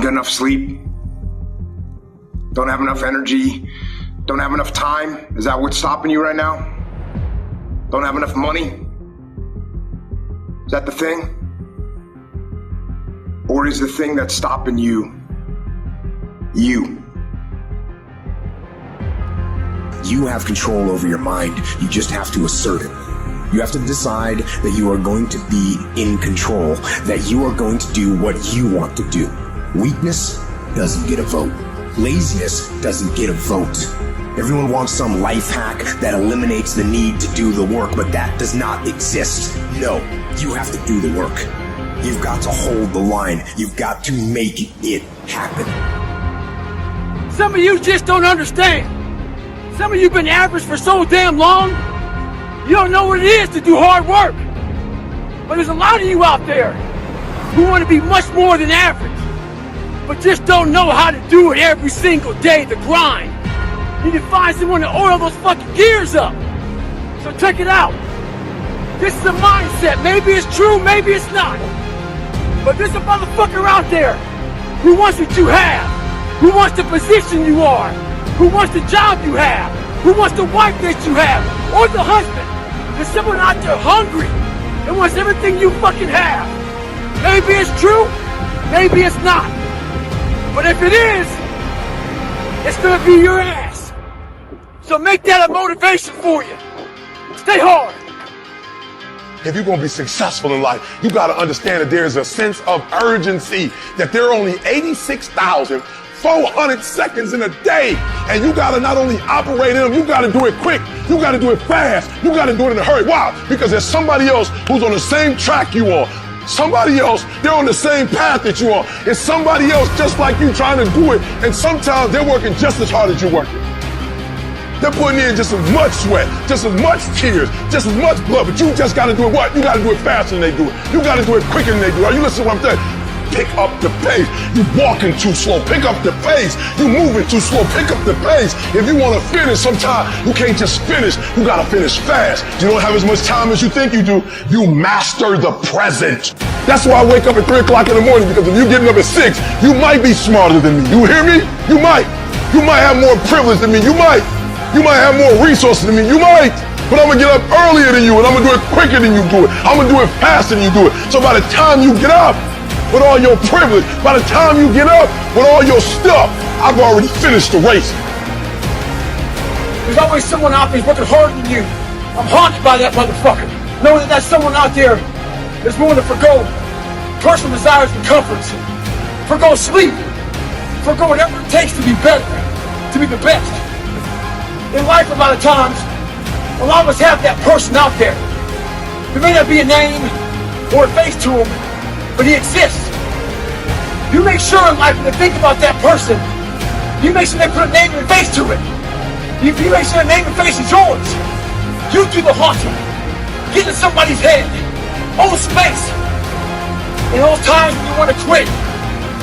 enough sleep? Don't have enough energy? Don't have enough time? Is that what's stopping you right now? Don't have enough money? Is that the thing? Or is the thing that's stopping you, you? You have control over your mind. You just have to assert it. You have to decide that you are going to be in control, that you are going to do what you want to do. Weakness doesn't get a vote. Laziness doesn't get a vote. Everyone wants some life hack that eliminates the need to do the work, but that does not exist. No, you have to do the work. You've got to hold the line. You've got to make it happen. Some of you just don't understand. Some of you been average for so damn long, you don't know what it is to do hard work. But there's a lot of you out there who want to be much more than average, but just don't know how to do it every single day, the grind. You need to find someone to oil those fucking gears up. So check it out. This is a mindset. Maybe it's true, maybe it's not. But there's a motherfucker out there who wants what you have, who wants the position you are, who wants the job you have, who wants the wife that you have, or the husband. There's someone out there hungry and wants everything you fucking have. Maybe it's true, maybe it's not. But if it is, it's gonna be your ass. So make that a motivation for you. Stay hard. If you're gonna be successful in life, you gotta understand that there is a sense of urgency, that there are only 86,400 seconds in a day. And you gotta not only operate in them, you gotta do it quick. You gotta do it fast. You gotta do it in a hurry. Why? Because there's somebody else who's on the same track you are. Somebody else, they're on the same path that you are. It's somebody else just like you trying to do it. And sometimes they're working just as hard as you're working. They're putting in just as much sweat, just as much tears, just as much blood, but you just gotta do it what? You gotta do it faster than they do it. You gotta do it quicker than they do it. Are you listening to what I'm saying? Pick up the pace. You walking too slow. Pick up the pace. You moving too slow. Pick up the pace. If you want to finish, sometimes you can't just finish. You gotta finish fast. You don't have as much time as you think you do. You master the present. That's why I wake up at 3 o'clock in the morning, because if you're getting up at 6, you might be smarter than me. You hear me? You might. You might have more privilege than me. You might. You might have more resources than me. You might. But I'm gonna get up earlier than you, and I'm gonna do it quicker than you do it. I'm gonna do it faster than you do it. So by the time you get up with all your privilege, by the time you get up with all your stuff, I've already finished the race. There's always someone out there who's working harder than you. I'm haunted by that motherfucker. Knowing that there's someone out there that's willing to forgo personal desires and comforts, forgo sleep, forgo whatever it takes to be better, to be the best. In life, a lot of times, a lot of us have that person out there. There may not be a name or a face to him, but he exists. You make sure in life when they think about that person, you make sure they put a name and face to it. You make sure the name and face is yours. You do the haunting. Get in somebody's head. Own space. In those times when you want to quit,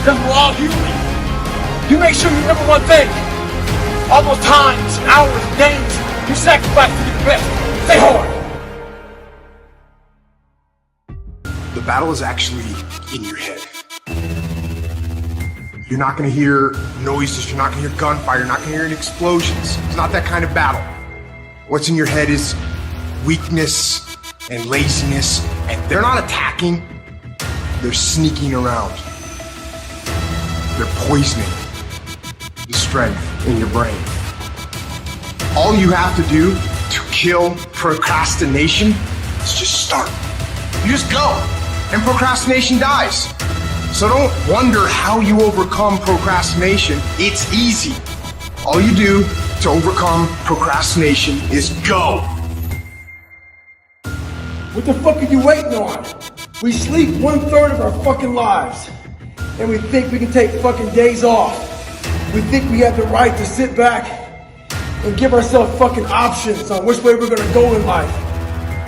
because we're all human, you make sure you remember one thing. All those times, hours, days, you sacrifice to be the best. Stay hard. The battle is actually in your head. You're not gonna hear noises, you're not gonna hear gunfire, you're not gonna hear explosions. It's not that kind of battle. What's in your head is weakness and laziness, and they're not attacking, they're sneaking around. They're poisoning the strength in your brain. All you have to do to kill procrastination is just start. You just go, and procrastination dies. So don't wonder how you overcome procrastination. It's easy. All you do to overcome procrastination is go. What the fuck are you waiting on? We sleep 1/3 of our fucking lives, and we think we can take fucking days off. We think we have the right to sit back and give ourselves fucking options on which way we're gonna go in life.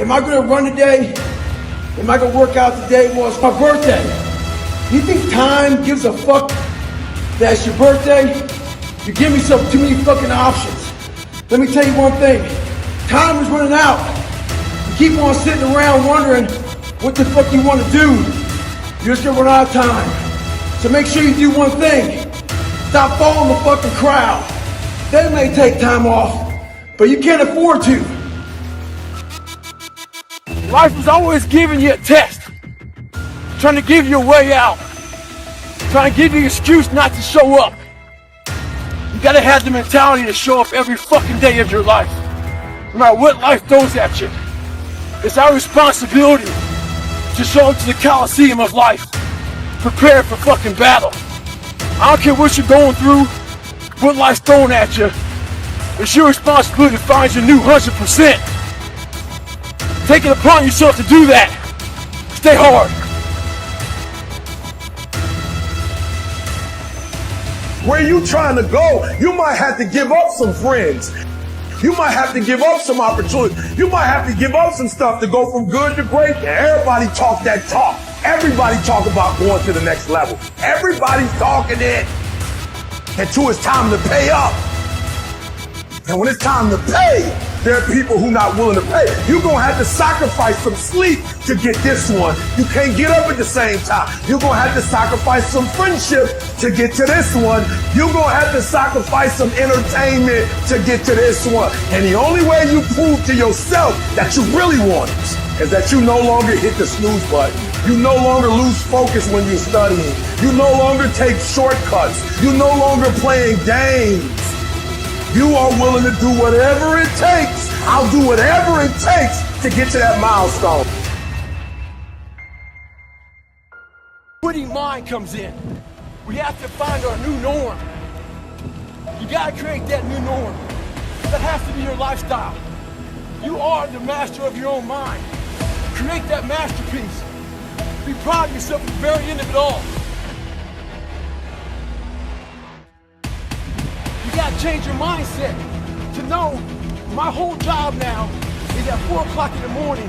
Am I gonna run today? Am I gonna work out today? Well, it's my birthday. You think time gives a fuck that it's your birthday? You give me too many fucking options. Let me tell you one thing. Time is running out. You keep on sitting around wondering what the fuck you want to do. You're just gonna run out of time. So make sure you do one thing. Stop following the fucking crowd. They may take time off, but you can't afford to. Life is always giving you a test. Trying to give you a way out. Trying to give you an excuse not to show up. You gotta have the mentality to show up every fucking day of your life. No matter what life throws at you. It's our responsibility to show up to the Coliseum of life. Prepare for fucking battle. I don't care what you're going through, what life's throwing at you. It's your responsibility to find your new 100%. Take it upon yourself to do that. Stay hard. Where you trying to go, you might have to give up some friends. You might have to give up some opportunity. You might have to give up some stuff to go from good to great. And everybody talk that talk. Everybody talk about going to the next level. Everybody's talking it until it's time to pay up. And when it's time to pay, there are people who not willing to pay. You're going to have to sacrifice some sleep to get this one. You can't get up at the same time. You're going to have to sacrifice some friendship to get to this one. You're going to have to sacrifice some entertainment to get to this one. And the only way you prove to yourself that you really want it is that you no longer hit the snooze button. You no longer lose focus when you're studying. You no longer take shortcuts. You no longer playing games. You are willing to do whatever it takes. I'll do whatever it takes to get to that milestone. Quitting mind comes in. We have to find our new norm. You gotta create that new norm. That has to be your lifestyle. You are the master of your own mind. Create that masterpiece. Be proud of yourself at the very end of it all. You gotta change your mindset to know my whole job now is at 4 o'clock in the morning.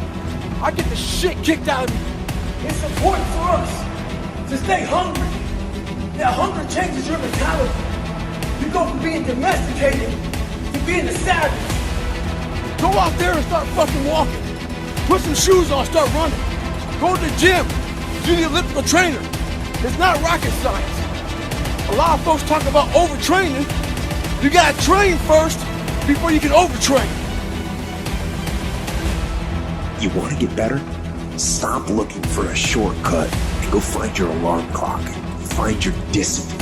I get the shit kicked out of me. It's important for us to stay hungry. That hunger changes your mentality. You go from being domesticated to being a savage. Go out there and start fucking walking. Put some shoes on, start running. Go to the gym, do the elliptical trainer. It's not rocket science. A lot of folks talk about overtraining. You gotta train first before you can overtrain. You want to get better? Stop looking for a shortcut and go find your alarm clock. Find your discipline.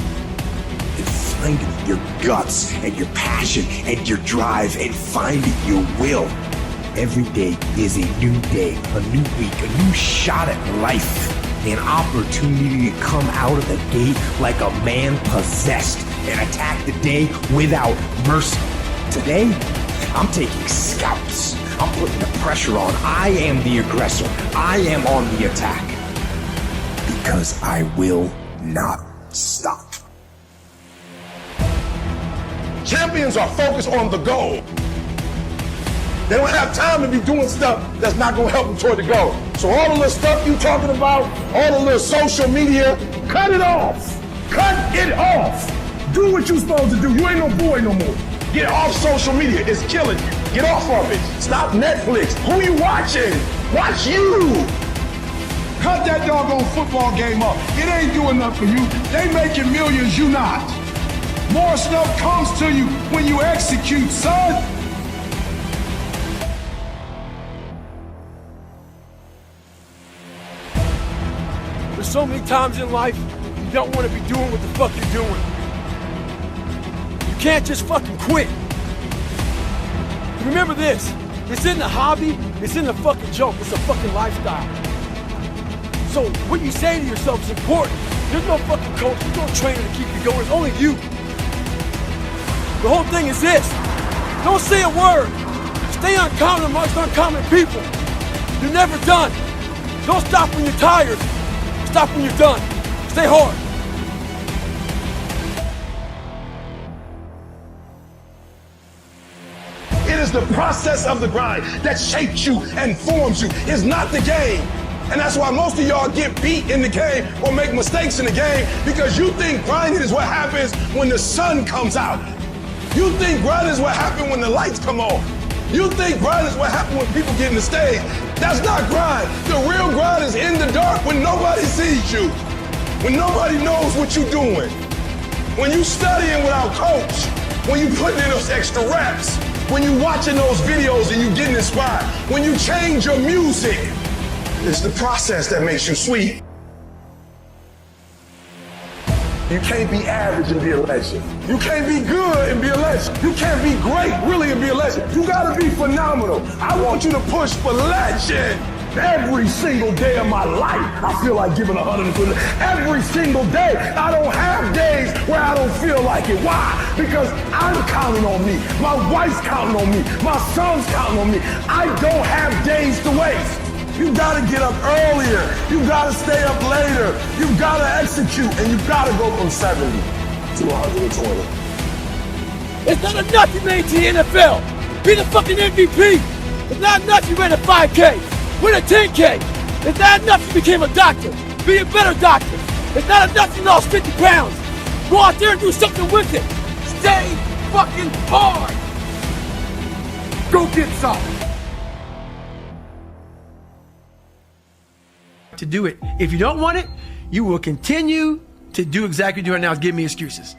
And find your guts and your passion and your drive and find your will. Every day is a new day, a new week, a new shot at life. An opportunity to come out of the gate like a man possessed and attack the day without mercy. Today, I'm taking scouts. I'm putting the pressure on. I am the aggressor. I am on the attack. Because I will not stop. Champions are focused on the goal. They don't have time to be doing stuff that's not going to help them toward the goal. So all the little stuff you talking about, all the little social media, cut it off. Cut it off. Do what you're supposed to do. You ain't no boy no more. Get off social media. It's killing you. Get off of it. Stop Netflix. Who you watching? Watch you. Cut that doggone football game up. It ain't doing nothing for you. They making millions, you not. More stuff comes to you when you execute, son. There's so many times in life you don't want to be doing what the fuck you're doing. You can't just fucking quit. Remember this, it's in the hobby, it's in the fucking joke, it's a fucking lifestyle. So what you say to yourself is important. There's no fucking coach, there's no trainer to keep you going, it's only you. The whole thing is this, don't say a word. Stay uncommon amongst uncommon people. You're never done. Don't stop when you're tired. Stop when you're done. Stay hard. It is the process of the grind that shapes you and forms you. It's not the game. And that's why most of y'all get beat in the game or make mistakes in the game because you think grinding is what happens when the sun comes out. You think grinding is what happens when the lights come on. You think grind is what happens when people get in the stage. That's not grind. The real grind is in the dark when nobody sees you. when nobody knows what you're doing, when you studying without coach, when you putting in those extra reps, when you watching those videos and you getting inspired, when you change your music, it's the process that makes you sweet. You can't be average and be a legend. You can't be good and be a legend. You can't be great, really, and be a legend. You gotta be phenomenal. I want you to push for legend. Every single day of my life, I feel like giving 100%. Every single day, I don't have days where I don't feel like it. Why? Because I'm counting on me. My wife's counting on me. My son's counting on me. I don't have days to waste. You gotta get up earlier. You gotta stay up later. You gotta execute, and you gotta go from 70 to 120. It's not enough you made it to the NFL. Be the fucking MVP. It's not enough you ran a 5K. Win a 10K. It's not enough you became a doctor. Be a better doctor. It's not enough you lost 50 pounds. Go out there and do something with it. Stay fucking hard. Go get some. To do it. If you don't want it, you will continue to do exactly what you're doing now, is give me excuses.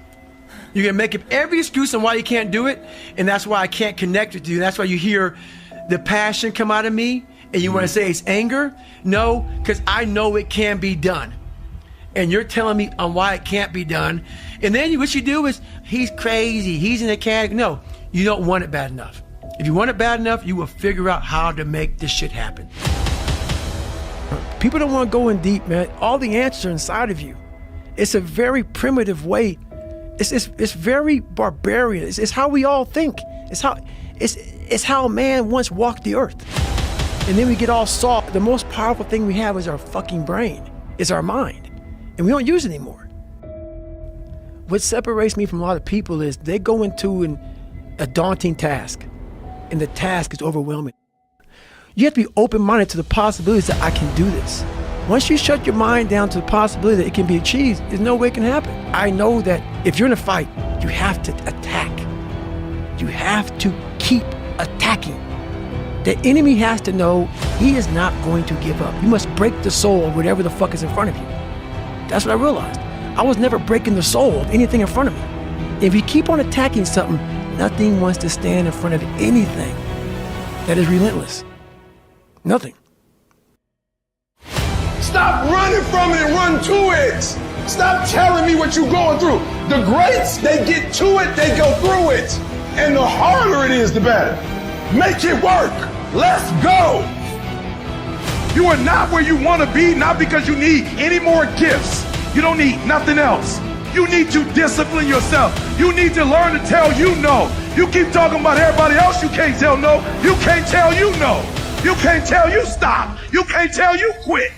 You're gonna make up every excuse on why you can't do it, and that's why I can't connect with you. That's why you hear the passion come out of me, and you want to say it's anger. No, because I know it can be done. And you're telling me on why it can't be done. And then what you do is, he's crazy, he's in a category. No, you don't want it bad enough. If you want it bad enough, you will figure out how to make this shit happen. People don't want to go in deep, man. All the answers are inside of you. It's a very primitive way. It's very barbarian. It's how we all think. It's how man once walked the earth. And then we get all soft. The most powerful thing we have is our fucking brain. It's our mind. And we don't use it anymore. What separates me from a lot of people is they go into a daunting task, and the task is overwhelming. You have to be open-minded to the possibilities that I can do this. Once you shut your mind down to the possibility that it can be achieved, there's no way it can happen. I know that if you're in a fight, you have to attack. You have to keep attacking. The enemy has to know he is not going to give up. You must break the soul of whatever the fuck is in front of you. That's what I realized. I was never breaking the soul of anything in front of me. If you keep on attacking something, nothing wants to stand in front of anything that is relentless. Nothing. Stop running from it and run to it. Stop telling me what you're going through. The greats, they get to it, they go through it. And the harder it is, the better. Make it work. Let's go. You are not where you want to be, not because you need any more gifts. You don't need nothing else. You need to discipline yourself. You need to learn to tell you no. You keep talking about everybody else you can't tell no. You can't tell you no. You can't tell you stop. You can't tell you quit.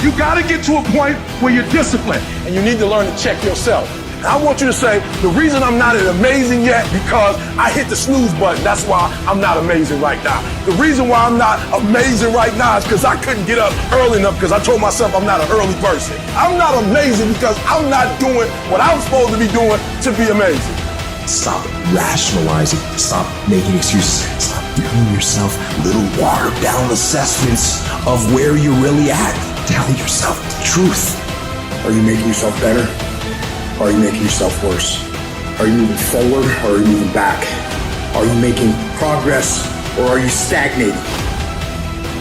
You got to get to a point where you're disciplined, and you need to learn to check yourself. And I want you to say, the reason I'm not amazing yet, because I hit the snooze button. That's why I'm not amazing right now. The reason why I'm not amazing right now is because I couldn't get up early enough, because I told myself I'm not an early person. I'm not amazing because I'm not doing what I'm supposed to be doing to be amazing. Stop rationalizing. Stop making excuses. Stop giving yourself little watered down assessments of where you're really at. Tell yourself the truth. Are you making yourself better? Or are you making yourself worse? Are you moving forward or are you moving back? Are you making progress or are you stagnating?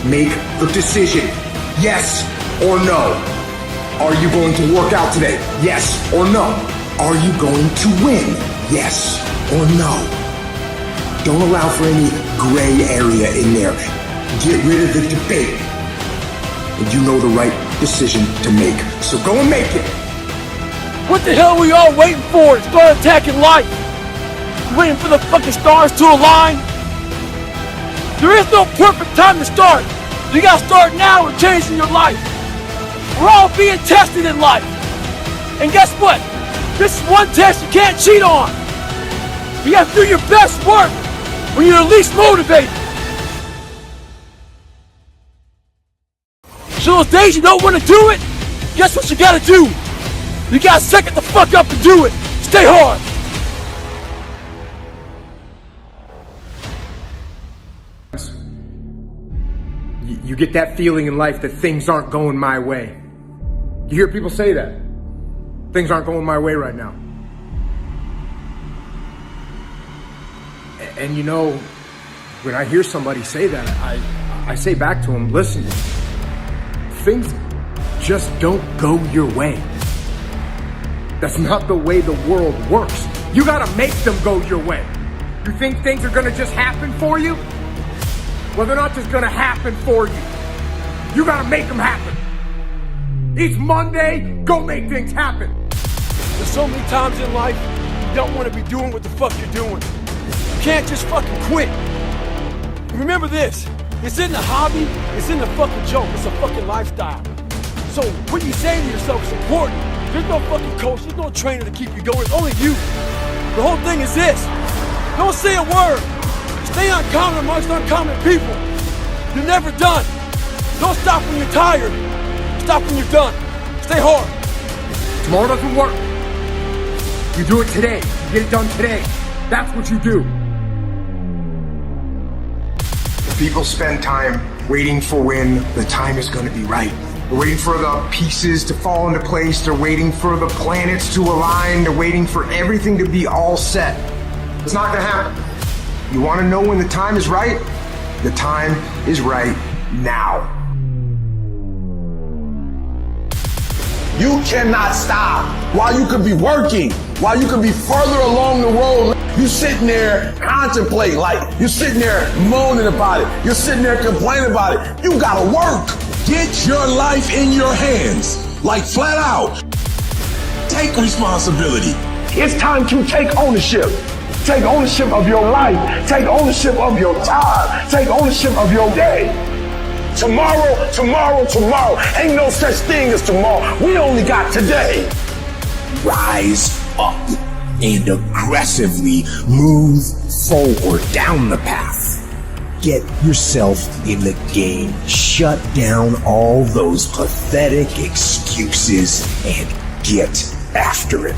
Make the decision, yes or no. Are you going to work out today? Yes or no. Are you going to win? Yes or no. Don't allow for any gray area in there. Get rid of the debate. And you know the right decision to make. So go and make it. What the hell are we all waiting for to start attacking life? Waiting for the fucking stars to align? There is no perfect time to start. You gotta start now with changing your life. We're all being tested in life. And guess what? This is one test you can't cheat on. You gotta do your best work when you're least motivated. So those days you don't want to do it, guess what you gotta do? You gotta suck it the fuck up and do it. Stay hard. You get that feeling in life that things aren't going my way. You hear people say that. Things aren't going my way right now. And you know, when I hear somebody say that, I say back to them, listen, things just don't go your way. That's not the way the world works. You gotta make them go your way. You think things are gonna just happen for you? Well, they're not just gonna happen for you. You gotta make them happen. Each Monday, go make things happen. There's so many times in life you don't want to be doing what the fuck you're doing. You can't just fucking quit. Remember this, it's in the hobby, it's in the fucking joke, it's a fucking lifestyle. So what you say to yourself is important. There's no fucking coach, there's no trainer to keep you going, it's only you. The whole thing is this, don't say a word. Stay uncommon amongst uncommon people. You're never done. Don't stop when you're tired. Stop when you're done. Stay hard. Tomorrow doesn't work. You do it today. You get it done today. That's what you do. People spend time waiting for when the time is going to be right. They're waiting for the pieces to fall into place. They're waiting for the planets to align. They're waiting for everything to be all set. It's not going to happen. You want to know when the time is right? The time is right now. You cannot stop while you could be working, while you could be further along the road. You sitting there contemplating, like you're sitting there moaning about it. You're sitting there complaining about it. You gotta work. Get your life in your hands, like flat out. Take responsibility. It's time to take ownership. Take ownership of your life. Take ownership of your time. Take ownership of your day. Tomorrow, tomorrow, tomorrow. Ain't no such thing as tomorrow. We only got today. Rise up and aggressively move forward down the path. Get yourself in the game. Shut down all those pathetic excuses and get after it.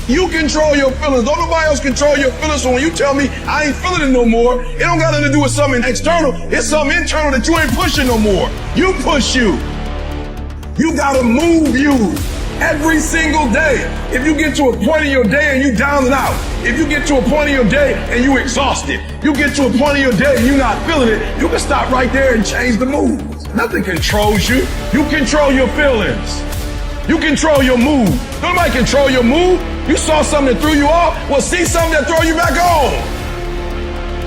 You control your feelings. Don't nobody else control your feelings. So when you tell me I ain't feeling it no more, it don't got nothing to do with something external. It's something internal that you ain't pushing no more. You push you. You gotta move you every single day. If you get to a point in your day and you down and out, if you get to a point in your day and you exhausted, you get to a point in your day and you're not feeling it, you can stop right there and change the mood. Nothing controls you. You control your feelings. You control your mood. Nobody control your mood. You saw something that threw you off, well, see something that throw you back on.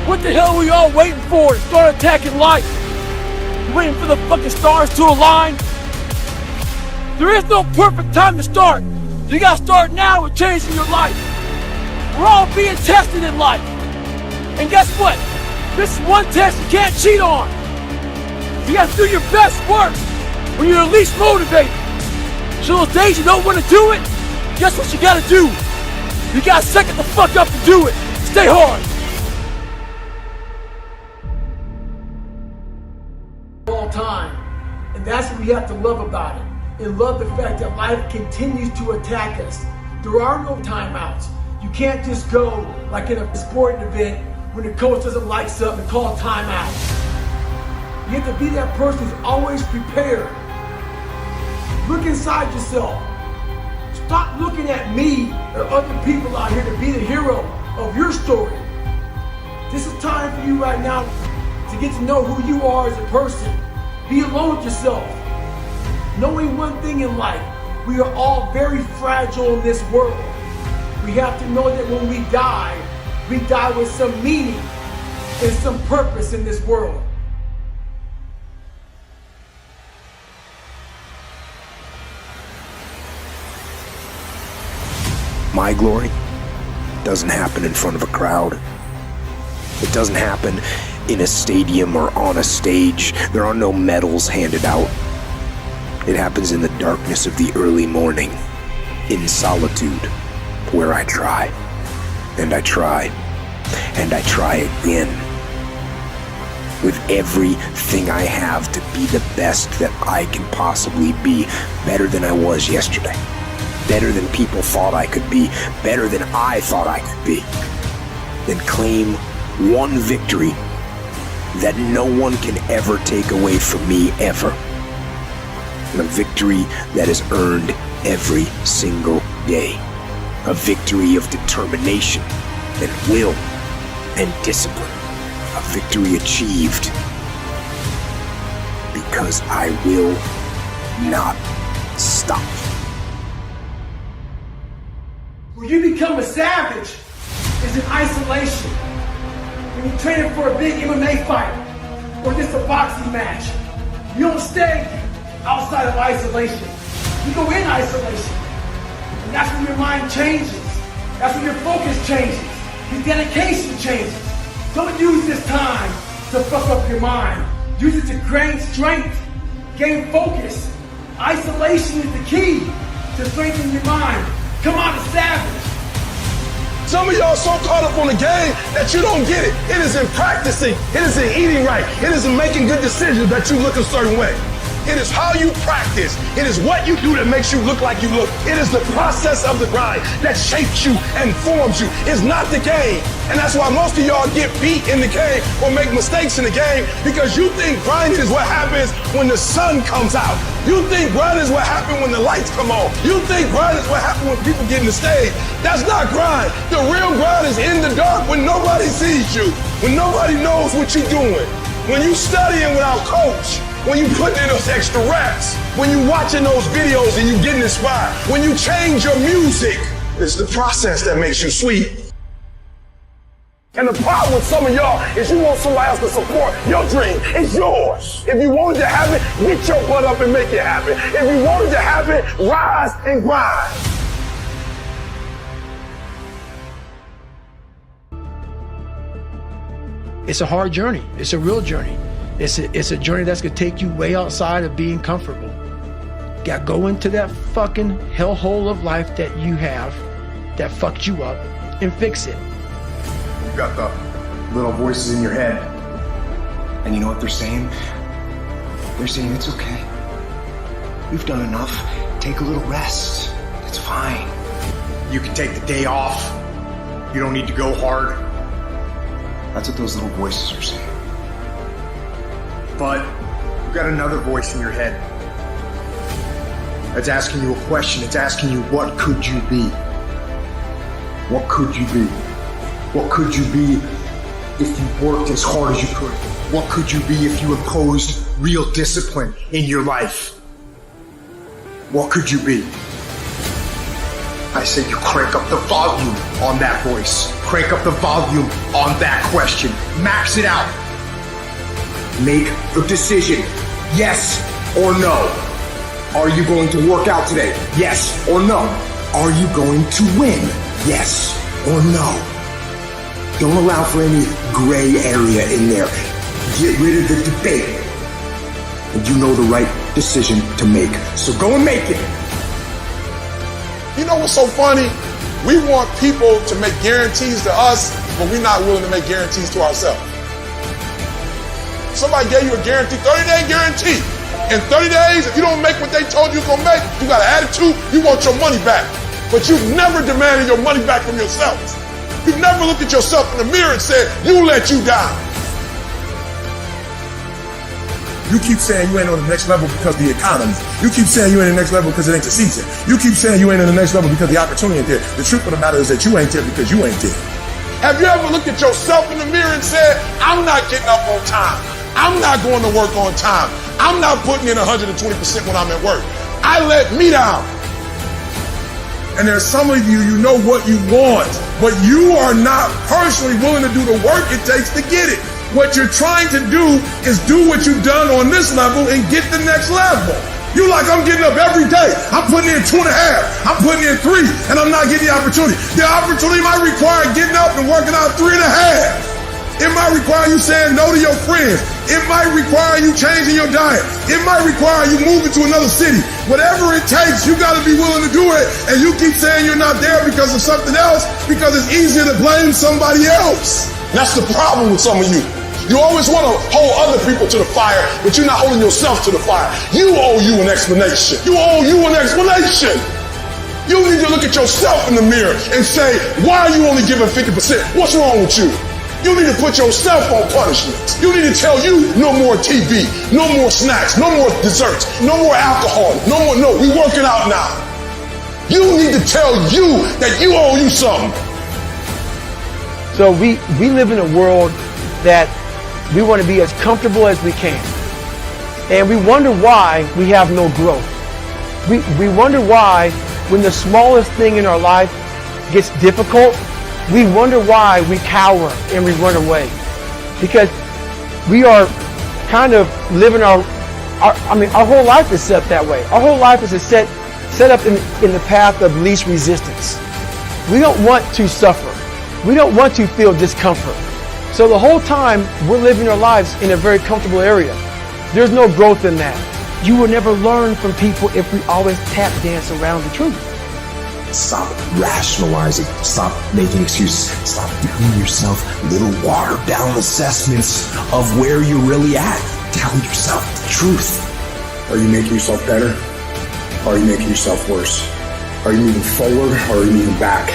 What the hell are we all waiting for to start attacking life? You waiting for the fucking stars to align? There is no perfect time to start. You gotta start now with changing your life. We're all being tested in life. And guess what? This is one test you can't cheat on. You gotta do your best work when you're least motivated. So those days you don't want to do it, guess what you gotta do? You gotta suck it the fuck up to do it. Stay hard. All time. And that's what we have to love about it. And love the fact that life continues to attack us. There are no timeouts. You can't just go like in a sporting event when the coach doesn't like something and call timeout. You have to be that person who's always prepared. Look inside yourself. Stop looking at me or other people out here to be the hero of your story. This is time for you right now to get to know who you are as a person. Be alone with yourself. Knowing one thing in life, we are all very fragile in this world. We have to know that when we die with some meaning and some purpose in this world. My glory doesn't happen in front of a crowd. It doesn't happen in a stadium or on a stage. There are no medals handed out. It happens in the darkness of the early morning, in solitude, where I try, and I try, and I try again. With everything I have to be the best that I can possibly be, better than I was yesterday. Better than people thought I could be, better than I thought I could be. Then claim one victory that no one can ever take away from me, ever. and a victory that is earned every single day. A victory of determination and will and discipline. A victory achieved because I will not stop. When you become a savage, is in isolation. When you're training for a big MMA fight or just a boxing match, you don't stay outside of isolation. You go in isolation. And that's when your mind changes. That's when your focus changes. Your dedication changes. Don't use this time to fuck up your mind. Use it to gain strength, gain focus. Isolation is the key to strengthening your mind. Come on, a savage. Some of y'all so caught up on the game that you don't get it. It is in practicing. It is in eating right. It is in making good decisions that you look a certain way. It is how you practice. It is what you do that makes you look like you look. It is the process of the grind that shapes you and forms you. It's not the game. And that's why most of y'all get beat in the game or make mistakes in the game because you think grinding is what happens when the sun comes out. You think grinding is what happens when the lights come on. You think grinding is what happens when people get in the stage. That's not grind. The real grind is in the dark when nobody sees you, when nobody knows what you're doing, when you studying without coach, when you putting in those extra reps, when you watching those videos and you getting inspired, when you change your music. It's the process that makes you sweet. And the problem with some of y'all is you want somebody else to support your dream. It's yours. If you wanted to have it, get your butt up and make it happen. If you wanted to have it, rise and grind. It's a hard journey. It's a real journey. It's a journey that's gonna take you way outside of being comfortable. Gotta go into that fucking hellhole of life that you have that fucked you up and fix it. You got the little voices in your head. And you know what they're saying? They're saying it's okay. We've done enough. Take a little rest. It's fine. You can take the day off. You don't need to go hard. That's what those little voices are saying. But you've got another voice in your head that's asking you a question. It's asking you, what could you be? What could you be? What could you be if you worked as hard as you could? What could you be if you imposed real discipline in your life? What could you be? I said you crank up the volume on that voice. Crank up the volume on that question. Max it out. Make the decision, yes or no. Are you going to work out today? Yes or no. Are you going to win? Yes or no. Don't allow for any gray area in there. Get rid of the debate. And you know the right decision to make. So go and make it. You know what's so funny? We want people to make guarantees to us, but we're not willing to make guarantees to ourselves. Somebody gave you a guarantee, 30-day guarantee. In 30 days, if you don't make what they told you you're gonna make, you got an attitude, you want your money back. But you've never demanded your money back from yourself. You've never looked at yourself in the mirror and said, you let you down. You keep saying you ain't on the next level because of the economy. You keep saying you ain't on the next level because it ain't the season. You keep saying you ain't on the next level because the opportunity ain't there. The truth of the matter is that you ain't there because you ain't there. Have you ever looked at yourself in the mirror and said, I'm not getting up on time. I'm not going to work on time. I'm not putting in 120% when I'm at work. I let me down. And there's some of you, you know what you want, but you are not personally willing to do the work it takes to get it. What you're trying to do is do what you've done on this level and get the next level. You like, I'm getting up every day. I'm putting in 2.5. I'm putting in 3, and I'm not getting the opportunity. The opportunity might require getting up and working out 3.5. It might require you saying no to your friends. It might require you changing your diet. It might require you moving to another city. Whatever it takes, you got to be willing to do it. And you keep saying you're not there because of something else, because it's easier to blame somebody else. That's the problem with some of you. You always want to hold other people to the fire, but you're not holding yourself to the fire. You owe you an explanation. You owe you an explanation. You need to look at yourself in the mirror and say, why are you only giving 50%? What's wrong with you? You need to put yourself on punishment. You need to tell you no more TV, no more snacks, no more desserts, no more alcohol, no, we working out now. You need to tell you that you owe you something. So we live in a world that we want to be as comfortable as we can. And we wonder why we have no growth. We wonder why when the smallest thing in our life gets difficult, we wonder why we cower and we run away. Because we are kind of living our whole life is set that way. Our whole life is set up in the path of least resistance. We don't want to suffer. We don't want to feel discomfort. So the whole time we're living our lives in a very comfortable area. There's no growth in that. You will never learn from people if we always tap dance around the truth. Stop rationalizing. Stop making excuses. Stop giving yourself little watered down assessments of where you're really at. Tell yourself the truth. Are you making yourself better? Or are you making yourself worse? Are you moving forward or are you moving back?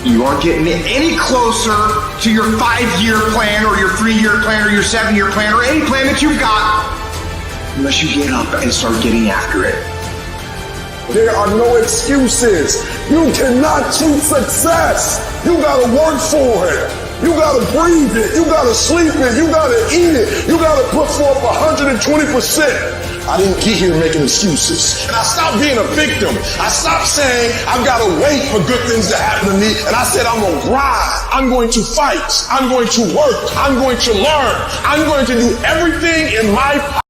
You aren't getting any closer to your 5-year plan or your 3-year plan or your 7-year plan or any plan that you've got unless you get up and start getting after it. There are no excuses. You cannot cheat success. You gotta work for it. You gotta breathe it. You gotta sleep it. You gotta eat it. You gotta put forth 120%. I didn't get here making excuses. And I stopped being a victim. I stopped saying I've gotta wait for good things to happen to me. And I said I'm gonna grind. I'm going to fight. I'm going to work. I'm going to learn. I'm going to do everything in my power